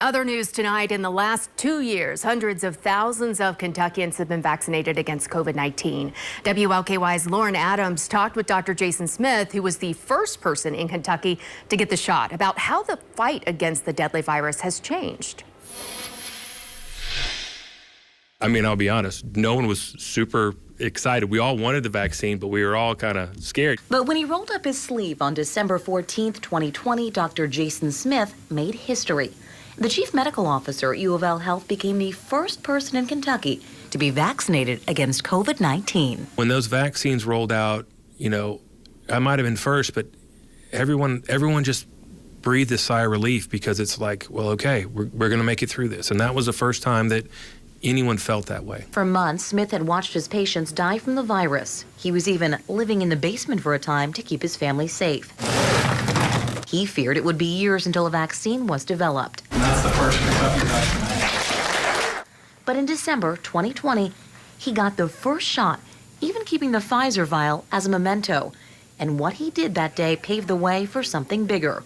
Other news tonight, in the last 2 years, hundreds of thousands of Kentuckians have been vaccinated against COVID-19. WLKY's Lauren Adams talked with Dr. Jason Smith, who was the first person in Kentucky to get the shot, about how the fight against the deadly virus has changed. I mean, I'll be honest, no one was super excited. We all wanted the vaccine, but we were all kind of scared. But when he rolled up his sleeve on December 14th, 2020, Dr. Jason Smith made history. The chief medical officer at U of L Health became the first person in Kentucky to be vaccinated against COVID-19. When those vaccines rolled out, you know, I might have been first, but everyone just breathed a sigh of relief, because it's like, well, okay, we're going to make it through this. And that was the first time that anyone felt that way. For months, Smith had watched his patients die from the virus. He was even living in the basement for a time to keep his family safe. He feared it would be years until a vaccine was developed. And that's the first Kentucky vaccination. But in December 2020, he got the first shot, even keeping the Pfizer vial as a memento. And what he did that day paved the way for something bigger.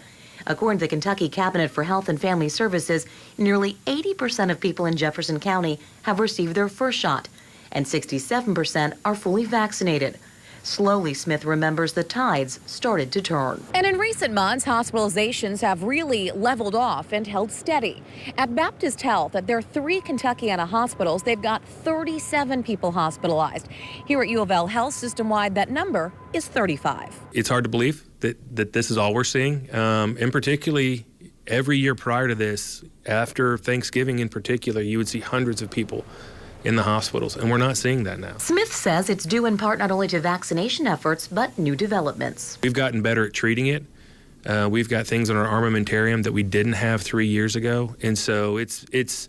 According to the Kentucky Cabinet for Health and Family Services, nearly 80% of people in Jefferson County have received their first shot, and 67% are fully vaccinated. Slowly, Smith remembers, the tides started to turn. And in recent months, hospitalizations have really leveled off and held steady. At Baptist Health, at their 3 Kentuckiana hospitals, they've got 37 people hospitalized. Here at U of L Health, system-wide, that number is 35. It's hard to believe that this is all we're seeing. And particularly every year prior to this, after Thanksgiving in particular, you would see hundreds of people in the hospitals, and we're not seeing that now. Smith says it's due in part not only to vaccination efforts, but new developments. We've gotten better at treating it. We've got things in our armamentarium that we didn't have 3 years ago. And so it's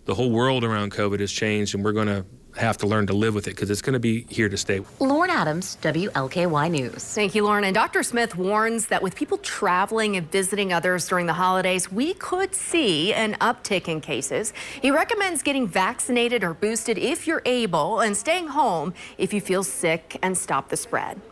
the whole world around COVID has changed, and we're going to have to learn to live with it, because it's going to be here to stay. Lauren Adams, WLKY News. Thank you, Lauren. And Dr. Smith warns that with people traveling and visiting others during the holidays, we could see an uptick in cases. He recommends getting vaccinated or boosted if you're able, and staying home if you feel sick, and stop the spread.